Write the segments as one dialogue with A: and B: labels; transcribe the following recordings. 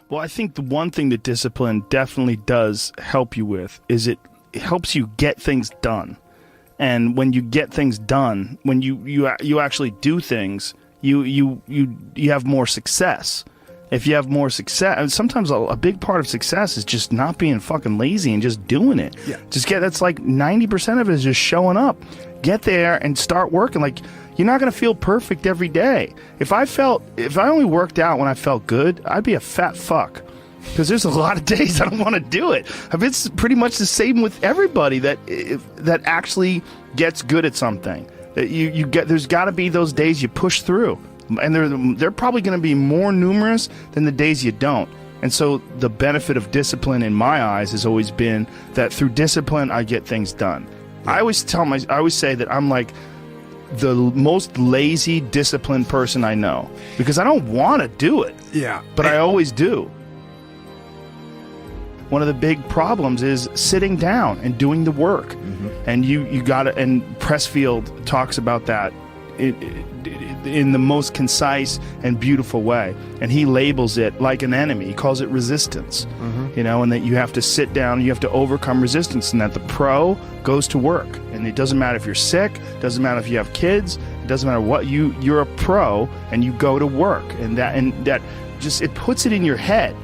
A: Well, I think the one thing that discipline definitely does help you with is it helps you get things done. And when you get things done, when you actually do things, you have more success. If you have more success, and sometimes a big part of success is just not being fucking lazy and just doing it.
B: Yeah.
A: That's like 90% of it is just showing up. Get there and start working. Like, you're not going to feel perfect every day. If I only worked out when I felt good, I'd be a fat fuck. Because there's a lot of days I don't want to do it. It's pretty much the same with everybody that actually gets good at something. There's got to be those days you push through, and they're probably going to be more numerous than the days you don't. And so the benefit of discipline, in my eyes, has always been that through discipline I get things done. Yeah. I always say that I'm like the most lazy, disciplined person I know, because I don't want to do it.
B: Yeah,
A: but I always do. One of the big problems is sitting down and doing the work. Mm-hmm. And you got to, and Pressfield talks about that in the most concise and beautiful way. And he labels it like an enemy. He calls it resistance. Mm-hmm. And that you have to sit down, you have to overcome resistance, and that the pro goes to work. And it doesn't matter if you're sick, it doesn't matter if you have kids, it doesn't matter what, you're a pro and you go to work. And that just, it puts it in your head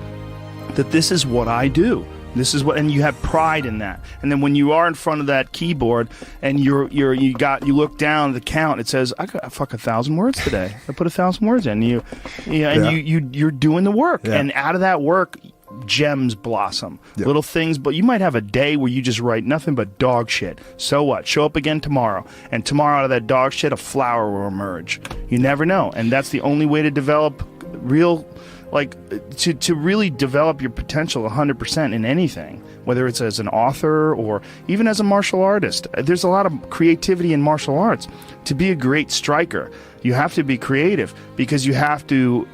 A: that this is what I do. This is what, and you have pride in that. And then when you are in front of that keyboard and you look down at the count, it says, I got 1,000 words today. I put 1,000 words in. You're doing the work, and out of that work, gems blossom. Yeah. Little things, but you might have a day where you just write nothing but dog shit. So what? Show up again tomorrow, and tomorrow out of that dog shit, a flower will emerge. You never know, and that's the only way to develop real. Like, to really develop your potential 100% in anything, whether it's as an author or even as a martial artist. There's a lot of creativity in martial arts. To be a great striker, you have to be creative, because you have to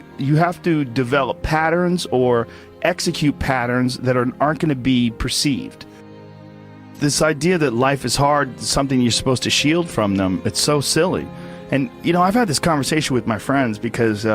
A: develop patterns or execute patterns that aren't going to be perceived. This idea that life is hard is something you're supposed to shield from them. It's so silly. And, I've had this conversation with my friends, because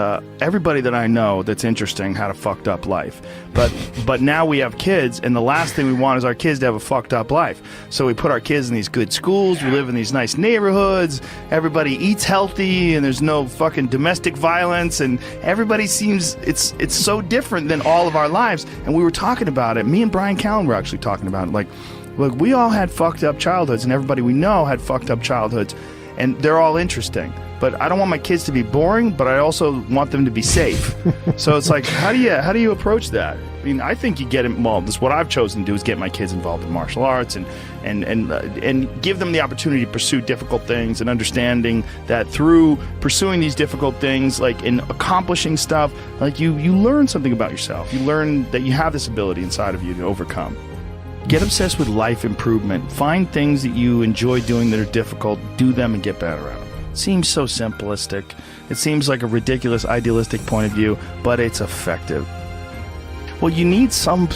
A: everybody that I know that's interesting had a fucked up life. But now we have kids, and the last thing we want is our kids to have a fucked up life. So we put our kids in these good schools, we live in these nice neighborhoods, everybody eats healthy, and there's no fucking domestic violence, and everybody seems, it's so different than all of our lives. And we were talking about it. Me and Brian Callen were actually talking about it. Like, look, we all had fucked up childhoods, and everybody we know had fucked up childhoods. And they're all interesting, but I don't want my kids to be boring, but I also want them to be safe. So it's like, how do you approach that? I mean, I think you get involved. This is what I've chosen to do, is get my kids involved in martial arts and give them the opportunity to pursue difficult things, and understanding that through pursuing these difficult things, like in accomplishing stuff, like you learn something about yourself. You learn that you have this ability inside of you to overcome. Get obsessed with life improvement. Find things that you enjoy doing that are difficult. Do them and get better at them. It seems so simplistic. It seems like a ridiculous, idealistic point of view, but it's effective. Well, you need some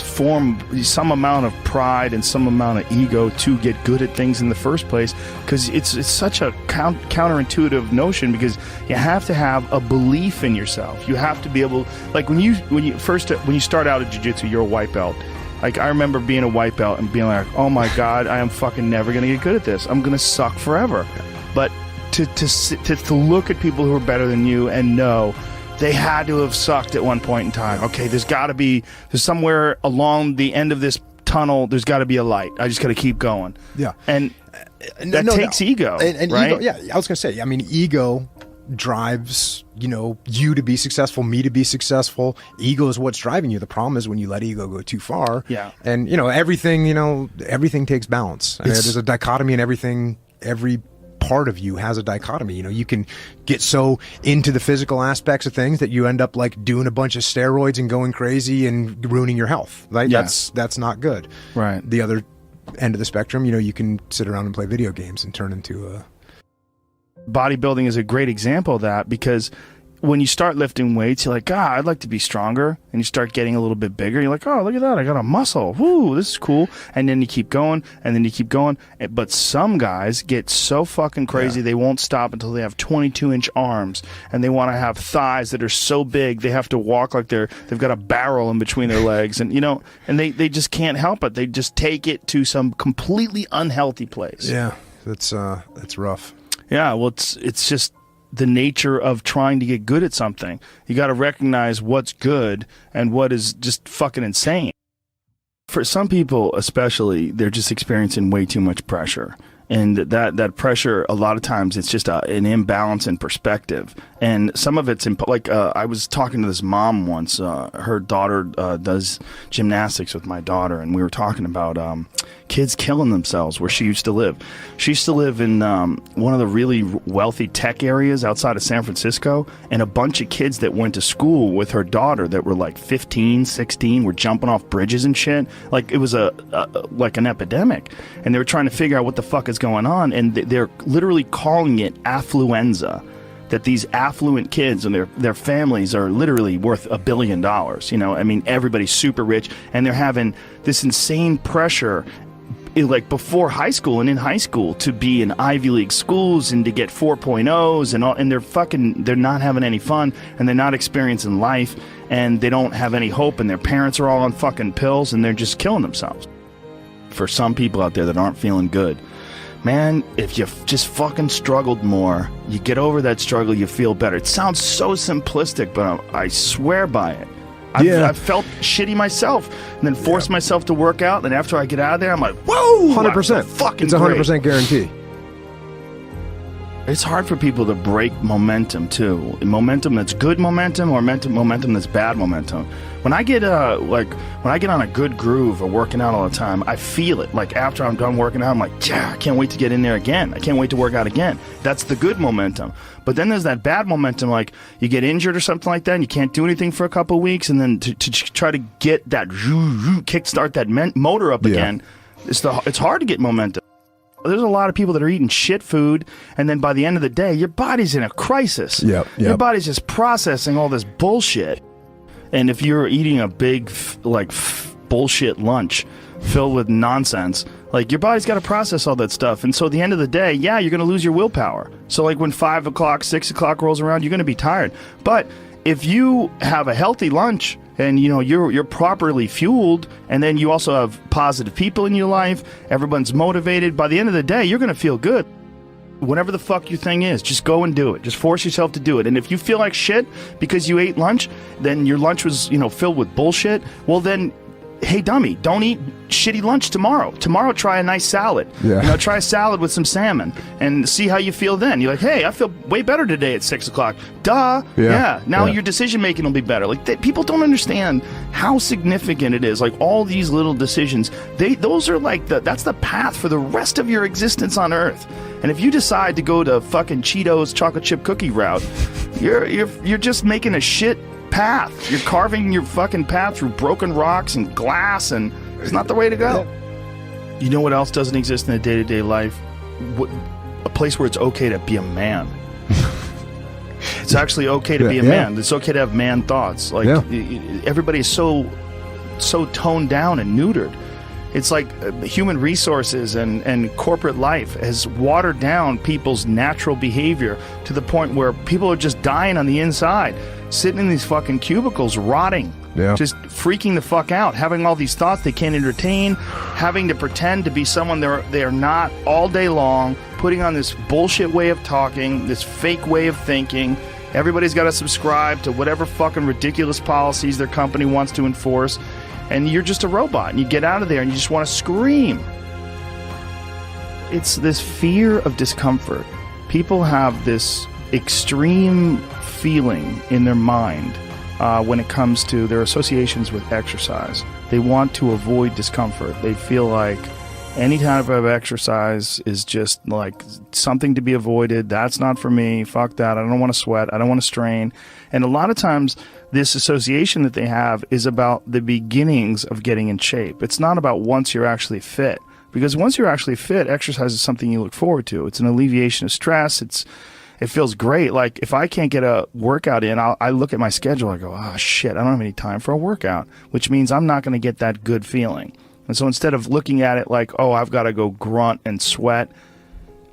A: amount of pride and some amount of ego to get good at things in the first place, because it's such a counterintuitive notion, because you have to have a belief in yourself. You have to be able, like when you start out at jiu-jitsu, you're a white belt. Like, I remember being a white belt and being like, oh my God, I am fucking never going to get good at this. I'm going to suck forever. But to look at people who are better than you and know they had to have sucked at one point in time. Okay, there's somewhere along the end of this tunnel, there's got to be a light. I just got to keep going. Yeah. And that takes ego,
B: and
A: right?
B: Ego, yeah, I was going to say, I mean, ego drives you to be successful, me to be successful. Ego is what's driving you. The problem is when you let ego go too far. Yeah. And everything takes balance. There's a dichotomy in everything. Every part of you has a dichotomy. You can get so into the physical aspects of things that you end up like doing a bunch of steroids and going crazy and ruining your health. Right? Yeah. That's not good. Right. The other end of the spectrum, you can sit around and play video games and turn into a...
A: Bodybuilding is a great example of that, because when you start lifting weights, you're like, God, I'd like to be stronger. And you start getting a little bit bigger. You're like, oh, look at that. I got a muscle. Woo, this is cool. And then you keep going, and then you keep going. But some guys get so fucking crazy, they won't stop until they have 22-inch arms. And they want to have thighs that are so big, they have to walk like they've got a barrel in between their legs. And, you know, and they just can't help it. They just take it to some completely unhealthy place.
B: Yeah, that's rough.
A: Yeah, well, it's just the nature of trying to get good at something. You got to recognize what's good and what is just fucking insane. For some people, especially, they're just experiencing way too much pressure. And that pressure, a lot of times, it's just an imbalance in perspective. And some of it's, I was talking to this mom once. Her daughter does gymnastics with my daughter, and we were talking about kids killing themselves where she used to live. She used to live in one of the really wealthy tech areas outside of San Francisco, and a bunch of kids that went to school with her daughter that were like 15, 16, were jumping off bridges and shit. Like, it was like an epidemic. And they were trying to figure out what the fuck is going on, and they're literally calling it affluenza. That these affluent kids and their families are literally worth $1 billion. You know, I mean, everybody's super rich, and they're having this insane pressure, like before high school and in high school, to be in Ivy League schools and to get 4.0s and all, and they're not having any fun, and they're not experiencing life, and they don't have any hope, and their parents are all on fucking pills, and they're just killing themselves. For some people out there that aren't feeling good, man, if you just fucking struggled more, you get over that struggle, you feel better. It sounds so simplistic, but I swear by it. I've felt shitty myself, and then forced myself to work out, and after I get out of there, I'm like, whoa!
B: 100%.
A: Fucking
B: it's 100% guarantee.
A: It's hard for people to break momentum, too. Momentum that's good momentum, or momentum that's bad momentum. When I get on a good groove of working out all the time, I feel it. Like, after I'm done working out, I'm like, yeah, I can't wait to get in there again. I can't wait to work out again. That's the good momentum. But then there's that bad momentum, like you get injured or something like that, and you can't do anything for a couple of weeks, and then to try to get that kickstart that motor up again, it's hard to get momentum. There's a lot of people that are eating shit food, and then by the end of the day, your body's in a crisis. Your body's just processing all this bullshit. And if you're eating a big, bullshit lunch filled with nonsense, like, your body's got to process all that stuff. And so at the end of the day, you're going to lose your willpower. So, like, when 5 o'clock, 6 o'clock rolls around, you're going to be tired. But if you have a healthy lunch, and, you know, you're properly fueled, and then you also have positive people in your life, everyone's motivated, by the end of the day, you're going to feel good. Whatever the fuck your thing is, just go and do it. Just force yourself to do it. And if you feel like shit because you ate lunch, then your lunch was, filled with bullshit, well then, hey dummy, don't eat shitty lunch tomorrow. Tomorrow try a nice salad. Try a salad with some salmon and see how you feel then. You're like, hey, I feel way better today at 6 o'clock. Duh. Now your decision making will be better. Like, people don't understand how significant it is. Like, all these little decisions, those are like that's the path for the rest of your existence on Earth. And if you decide to go to fucking Cheetos chocolate chip cookie route, you're just making a shit path. You're carving your fucking path through broken rocks and glass, and it's not the way to go. You know what else doesn't exist in a day-to-day life? A place where it's okay to be a man. It's actually okay to be a man. It's okay to have man thoughts. Like, everybody is so toned down and neutered. It's like human resources and corporate life has watered down people's natural behavior to the point where people are just dying on the inside, sitting in these fucking cubicles, rotting, just freaking the fuck out, having all these thoughts they can't entertain, having to pretend to be someone they are not all day long, putting on this bullshit way of talking, this fake way of thinking. Everybody's got to subscribe to whatever fucking ridiculous policies their company wants to enforce. And you're just a robot, and you get out of there and you just want to scream. It's this fear of discomfort. People have this extreme feeling in their mind when it comes to their associations with exercise. They want to avoid discomfort. They feel like any type of exercise is just like something to be avoided. That's not for me. Fuck that. I don't want to sweat. I don't want to strain. And a lot of times, this association that they have is about the beginnings of getting in shape. It's not about once you're actually fit. Because once you're actually fit, exercise is something you look forward to. It's an alleviation of stress. it feels great. Like if I can't get a workout in, I look at my schedule. I go, oh shit, I don't have any time for a workout, which means I'm not going to get that good feeling. And so instead of looking at it like, oh, I've got to go grunt and sweat,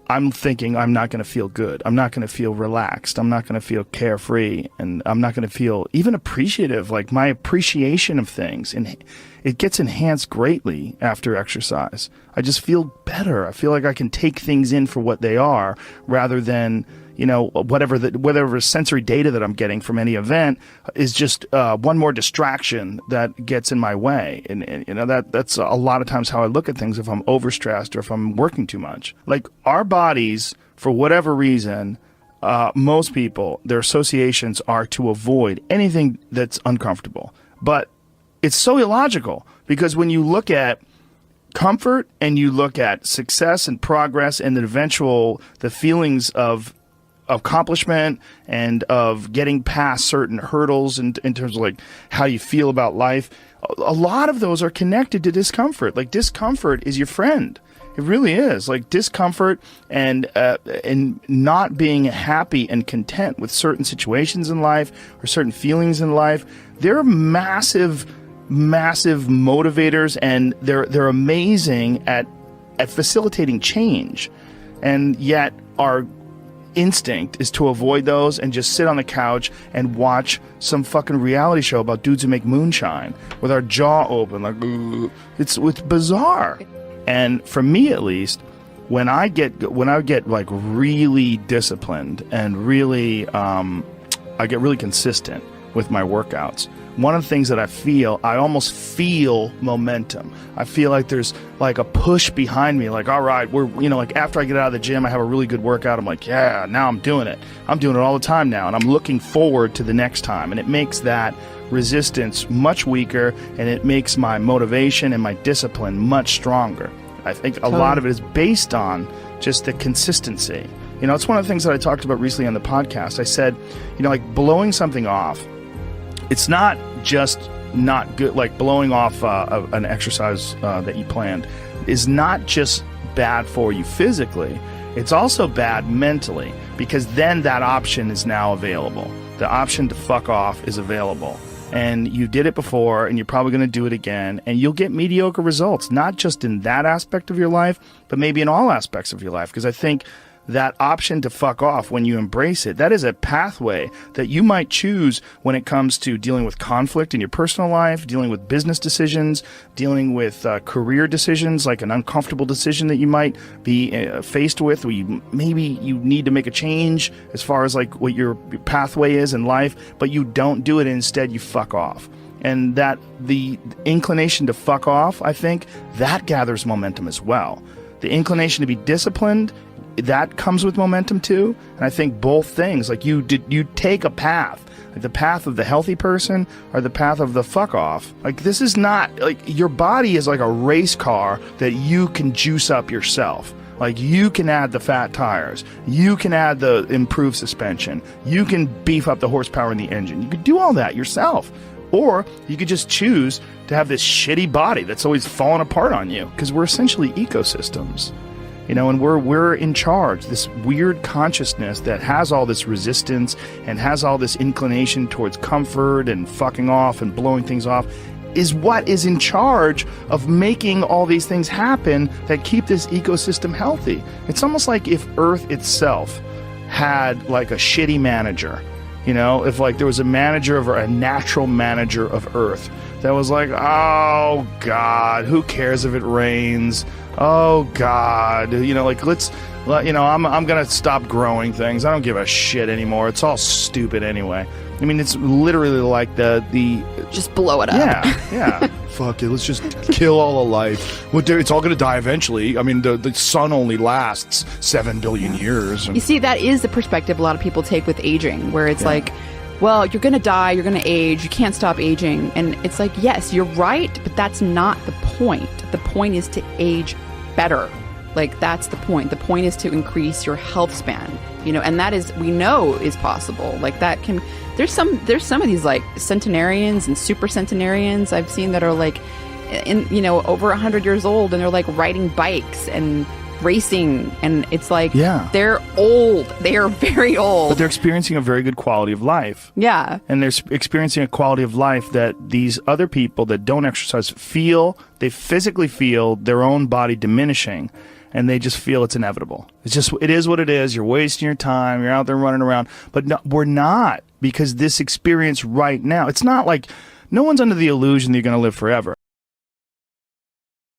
A: I'm thinking I'm not going to feel good. I'm not going to feel relaxed. I'm not going to feel carefree. And I'm not going to feel even appreciative. Like my appreciation of things, and it gets enhanced greatly after exercise. I just feel better. I feel like I can take things in for what they are rather than, you know, whatever sensory data that I'm getting from any event is just one more distraction that gets in my way. And you know, that's a lot of times how I look at things if I'm overstressed or if I'm working too much. Like our bodies, for whatever reason, most people, their associations are to avoid anything that's uncomfortable. But it's so illogical, because when you look at comfort and you look at success and progress and the feelings of accomplishment and of getting past certain hurdles in terms of like how you feel about life, a lot of those are connected to discomfort. Like discomfort is your friend. It really is. Like discomfort and not being happy and content with certain situations in life or certain feelings in life, they're massive motivators, and they're amazing at facilitating change. And yet our instinct is to avoid those and just sit on the couch and watch some fucking reality show about dudes who make moonshine with our jaw open, like it's bizarre. And for me, at least, when I get like really disciplined and really I get really consistent with my workouts, one of the things that I almost feel momentum. I feel like there's like a push behind me, like, all right, like after I get out of the gym, I have a really good workout. I'm like, yeah, now I'm doing it. I'm doing it all the time now. And I'm looking forward to the next time. And it makes that resistance much weaker, and it makes my motivation and my discipline much stronger. I think a lot of it is based on just the consistency. You know, it's one of the things that I talked about recently on the podcast. I said, you know, like blowing something off, it's not just not good. Like blowing off an exercise that you planned is not just bad for you physically. It's also bad mentally, because then that option is now available. The option to fuck off is available. And you did it before, and you're probably going to do it again, and you'll get mediocre results, not just in that aspect of your life, but maybe in all aspects of your life. Because I think that option to fuck off, when you embrace it, that is a pathway that you might choose when it comes to dealing with conflict in your personal life, dealing with business decisions, dealing with career decisions, like an uncomfortable decision that you might be faced with, where maybe you need to make a change as far as like what your pathway is in life, but you don't do it. Instead, you fuck off. And that the inclination to fuck off, I think, that gathers momentum as well. The inclination to be disciplined, that comes with momentum too. And I think both things, like you take a path, like the path of the healthy person or the path of the fuck off. Like this is not, like your body is like a race car that you can juice up yourself. Like you can add the fat tires, you can add the improved suspension, you can beef up the horsepower in the engine. You could do all that yourself. Or you could just choose to have this shitty body that's always falling apart on you, because we're essentially ecosystems. You know, and we're in charge. This weird consciousness that has all this resistance and has all this inclination towards comfort and fucking off and blowing things off is what is in charge of making all these things happen that keep this ecosystem healthy. It's almost like if Earth itself had like a shitty manager. You know, if like there was a natural manager of Earth that was like, oh God, who cares if it rains? Oh God, you know, like I'm gonna stop growing things. I don't give a shit anymore. It's all stupid anyway. I mean, it's literally like the
C: just blow it up.
A: Yeah. Fuck it. Let's just kill all of life. Well, it's all gonna die eventually. I mean, the sun only lasts 7 billion years.
C: You see, that is the perspective a lot of people take with aging, where it's like, well, you're gonna die, you're gonna age, you can't stop aging, and it's like, yes, you're right, but that's not the point. The point is to age better. Like, that's the point. The point is to increase your health span, you know, and that is, we know is possible. Like that can, there's some of these like centenarians and super centenarians I've seen that are like over 100 years old, and they're like riding bikes and racing, and it's like,
A: Yeah.
C: they're old. They are very old.
A: But they're experiencing a very good quality of life.
C: Yeah.
A: And they're experiencing a quality of life that these other people that don't exercise feel, they physically feel their own body diminishing, and they just feel it's inevitable. It is what it is. You're wasting your time. You're out there running around. But no, we're not, because this experience right now, it's not like, no one's under the illusion that you're going to live forever.